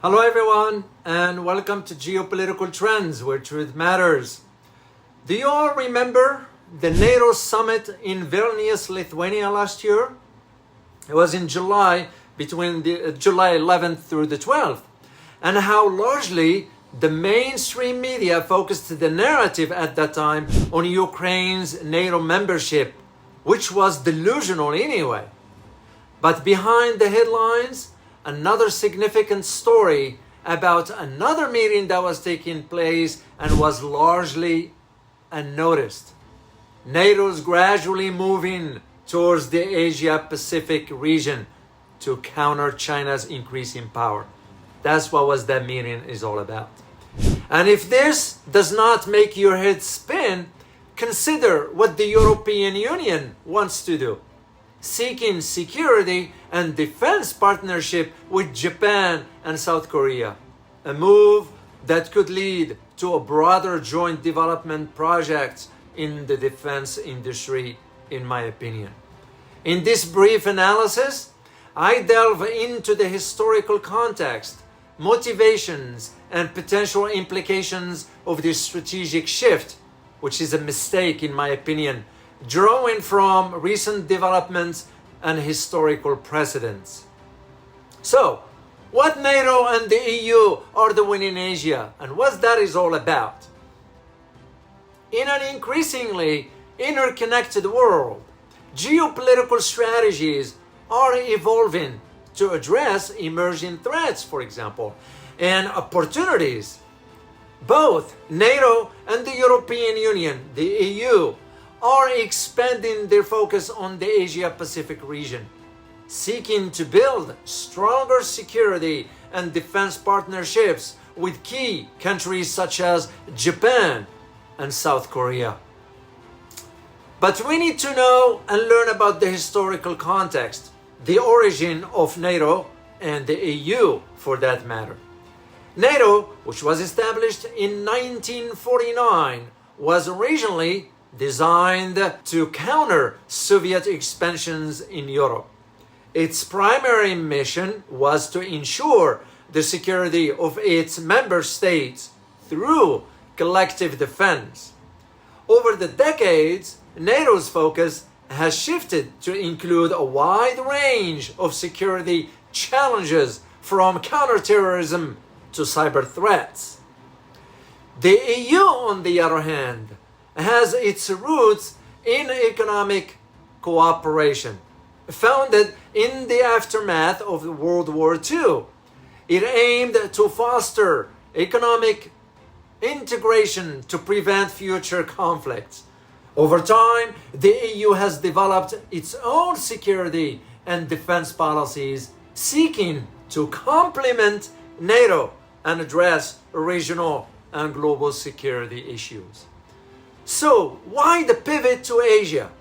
Hello everyone, and welcome to Geopolitical Trends, where truth matters. Do you all remember the NATO summit in Vilnius, Lithuania last year? It was in July, between July 11th through the 12th, and how largely the mainstream media focused the narrative at that time on Ukraine's NATO membership, which was delusional anyway. But behind the headlines, another significant story about another meeting that was taking place and was largely unnoticed. NATO's gradually moving towards the Asia-Pacific region to counter China's increasing power. That's what that meeting is all about. And if this does not make your head spin, consider what the European Union wants to do. Seeking security and defense partnership with Japan and South Korea, a move that could lead to a broader joint development project in the defense industry, in my opinion. In this brief analysis, I delve into the historical context, motivations, and potential implications of this strategic shift, which is a mistake in my opinion, drawing from recent developments and historical precedents. So, what NATO and the EU are doing in Asia, and what that is all about? In an increasingly interconnected world, geopolitical strategies are evolving to address emerging threats, for example, and opportunities. Both NATO and the European Union, the EU, are expanding their focus on the Asia-Pacific region, seeking to build stronger security and defense partnerships with key countries such as Japan and South Korea. But we need to know and learn about the historical context, the origin of NATO and the EU for that matter. NATO, which was established in 1949, was originally designed to counter Soviet expansions in Europe. Its primary mission was to ensure the security of its member states through collective defense. Over the decades, NATO's focus has shifted to include a wide range of security challenges, from counterterrorism to cyber threats. The EU, on the other hand, has its roots in economic cooperation. Founded in the aftermath of World War II, it aimed to foster economic integration to prevent future conflicts. Over time, the EU has developed its own security and defense policies, seeking to complement NATO and address regional and global security issues. So, why the pivot to Asia?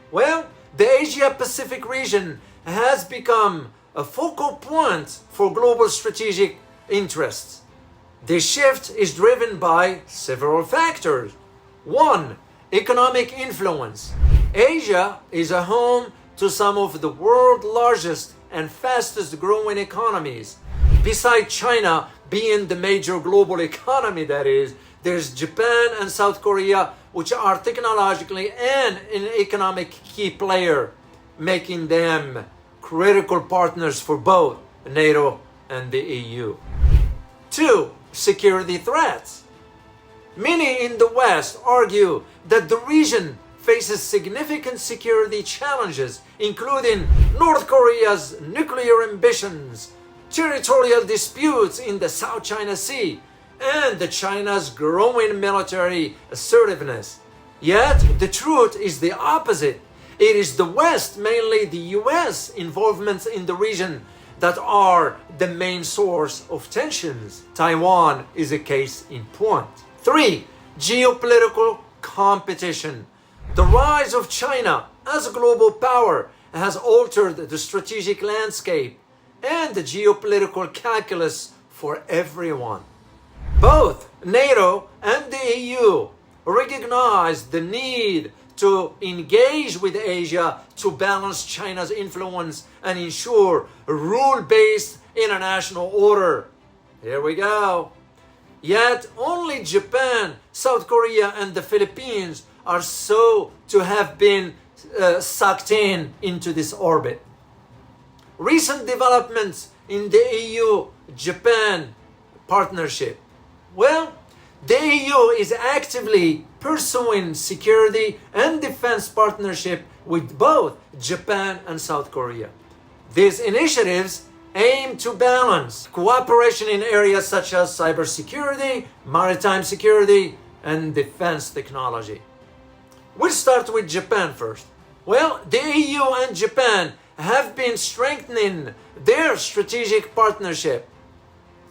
Well, the Asia-Pacific region has become a focal point for global strategic interests. This shift is driven by several factors. 1. Economic influence. Asia is a home to some of the world's largest and fastest growing economies. Besides China being the major global economy, that is, there's Japan and South Korea, which are technologically and an economic key player, making them critical partners for both NATO and the EU. 2. Security threats. Many in the West argue that the region faces significant security challenges, including North Korea's nuclear ambitions, territorial disputes in the South China Sea, and China's growing military assertiveness. Yet, the truth is the opposite. It is the West, mainly the US, involvements in the region that are the main source of tensions. Taiwan is a case in point. 3. Geopolitical competition. The rise of China as a global power has altered the strategic landscape and the geopolitical calculus for everyone. Both NATO and the EU recognize the need to engage with Asia to balance China's influence and ensure a rule-based international order. Here we go. Yet only Japan, South Korea, and the Philippines are so to have been sucked into this orbit. Recent developments in the EU-Japan partnership. Well, the EU is actively pursuing security and defense partnership with both Japan and South Korea. These initiatives aim to balance cooperation in areas such as cybersecurity, maritime security, and defense technology. We'll start with Japan first. Well, the EU and Japan have been strengthening their strategic partnership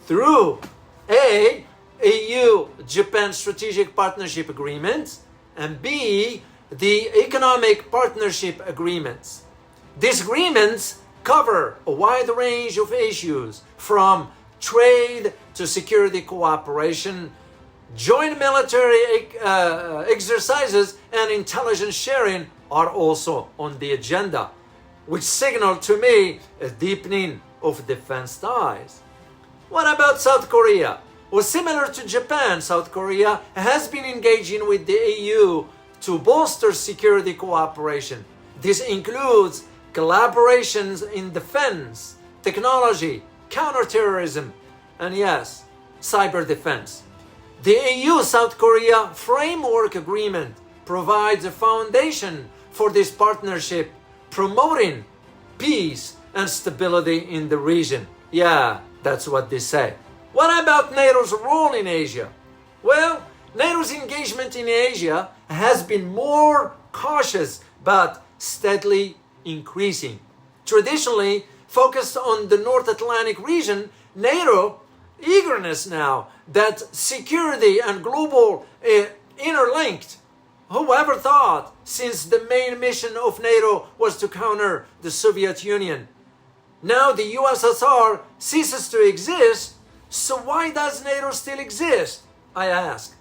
through A, EU-Japan Strategic Partnership Agreement, and B, the Economic Partnership Agreements. These agreements cover a wide range of issues from trade to security cooperation. Joint military exercises and intelligence sharing are also on the agenda, which signal to me a deepening of defense ties. What about South Korea? Well, similar to Japan, South Korea has been engaging with the EU to bolster security cooperation. This includes collaborations in defense, technology, counterterrorism, and yes, cyber defense. The EU-South Korea Framework Agreement provides a foundation for this partnership, promoting peace and stability in the region. Yeah, that's what they say. What about NATO's role in Asia? Well, NATO's engagement in Asia has been more cautious but steadily increasing. Traditionally focused on the North Atlantic region, NATO eagerness now that security and global interlinked. Whoever thought, since the main mission of NATO was to counter the Soviet Union. Now the USSR ceases to exist, so why does NATO still exist? I ask.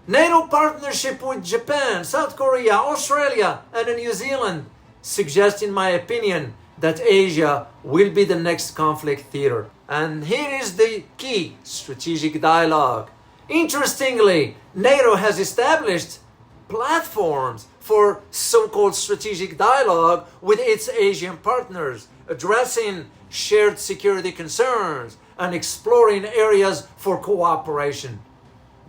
NATO partnership with Japan, South Korea, Australia, and New Zealand suggest, in my opinion, that Asia will be the next conflict theater. And here is the key: strategic dialogue. Interestingly, NATO has established platforms for so-called strategic dialogue with its Asian partners, addressing shared security concerns and exploring areas for cooperation.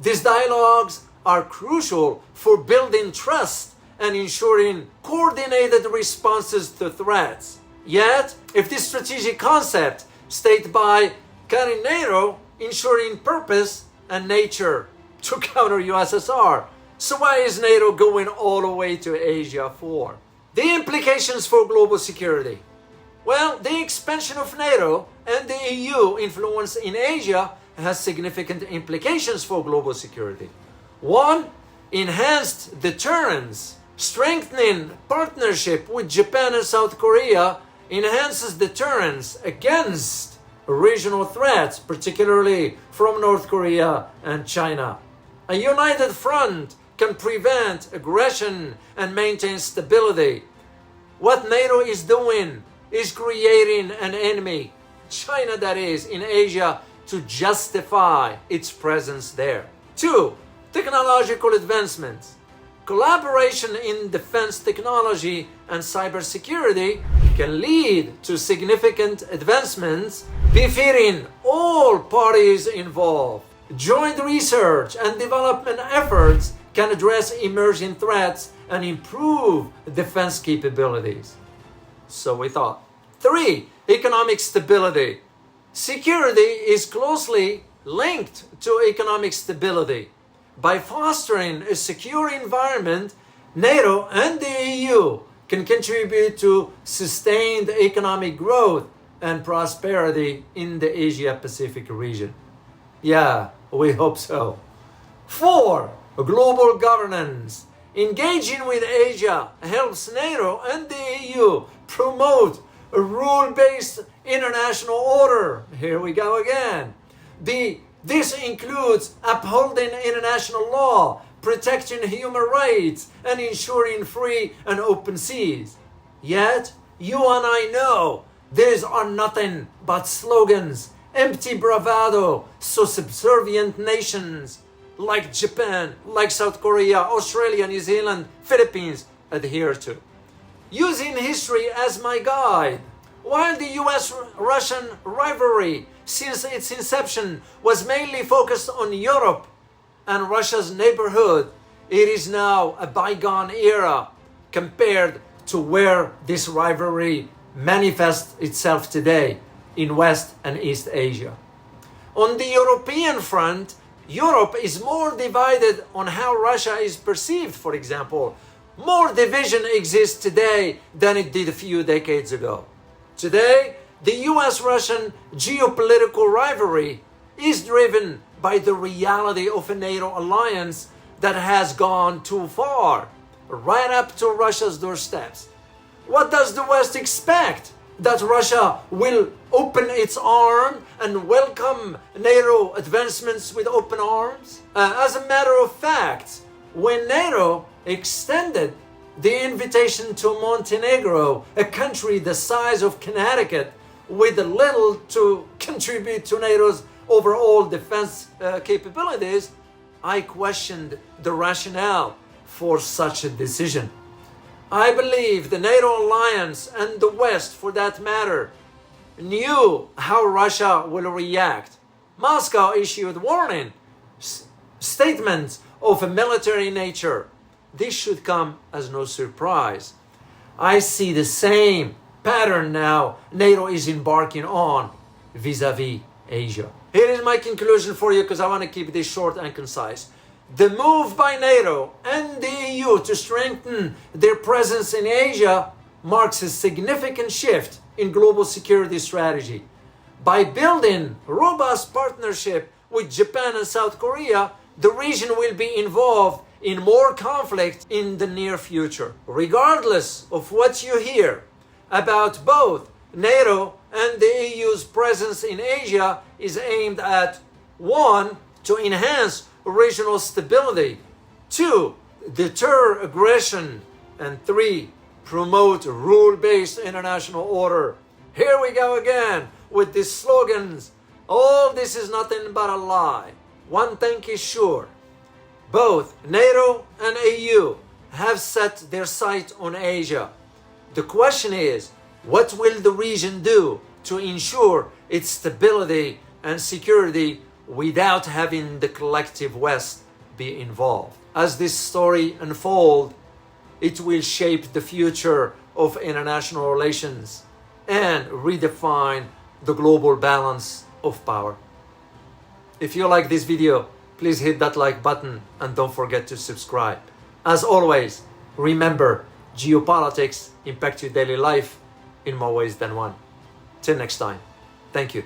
These dialogues are crucial for building trust and ensuring coordinated responses to threats. Yet, if this strategic concept stated by carrying NATO, ensuring purpose and nature to counter USSR, so why is NATO going all the way to Asia for? The implications for global security. Well, the expansion of NATO and the EU influence in Asia has significant implications for global security. One, enhanced deterrence. Strengthening partnership with Japan and South Korea enhances deterrence against regional threats, particularly from North Korea and China. A united front can prevent aggression and maintain stability. What NATO is doing is creating an enemy, China that is, in Asia, to justify its presence there. Two, technological advancements. Collaboration in defense technology and cybersecurity can lead to significant advancements befitting all parties involved. Joint research and development efforts can address emerging threats and improve defense capabilities. So we thought. 3, economic stability. Security is closely linked to economic stability. By fostering a secure environment, NATO and the EU can contribute to sustained economic growth and prosperity in the Asia-Pacific region. Yeah, we hope so. 4, global governance. Engaging with Asia helps NATO and the EU promote a rule-based international order. Here we go again. This includes upholding international law, protecting human rights, and ensuring free and open seas. Yet, you and I know these are nothing but slogans empty bravado so subservient nations like Japan, like South Korea, Australia, New Zealand, Philippines adhere to. Using history as my guide, while the US-Russian rivalry since its inception was mainly focused on Europe and Russia's neighborhood, it is now a bygone era compared to where this rivalry manifests itself today in West and East Asia. On the European front, Europe is more divided on how Russia is perceived, for example. More division exists today than it did a few decades ago. Today, the US-Russian geopolitical rivalry is driven by the reality of a NATO alliance that has gone too far, right up to Russia's doorsteps. What does the West expect? That Russia will open its arm and welcome NATO advancements with open arms? As a matter of fact, when NATO extended the invitation to Montenegro, a country the size of Connecticut, with little to contribute to NATO's overall defense capabilities, I questioned the rationale for such a decision. I believe the NATO alliance and the West, for that matter, knew how Russia will react. Moscow issued warning statements of a military nature. This should come as no surprise. I see the same pattern now NATO is embarking on vis-a-vis Asia. Here is my conclusion for you, because I want to keep this short and concise. The move by NATO and the EU to strengthen their presence in Asia marks a significant shift in global security strategy. By building robust partnership with Japan and South Korea, the region will be involved in more conflict in the near future. Regardless of what you hear about both NATO and the EU's presence in Asia is aimed at 1. To enhance regional stability, 2. Deter aggression, and 3. Promote rule-based international order. Here we go again with these slogans. All this is nothing but a lie. One thing is sure. Both NATO and EU have set their sight on Asia. The question is, what will the region do to ensure its stability and security without having the collective West be involved? As this story unfolds, it will shape the future of international relations and redefine the global balance of power. If you like this video, please hit that like button and don't forget to subscribe. As always, remember, geopolitics impact your daily life in more ways than one. Till next time, thank you.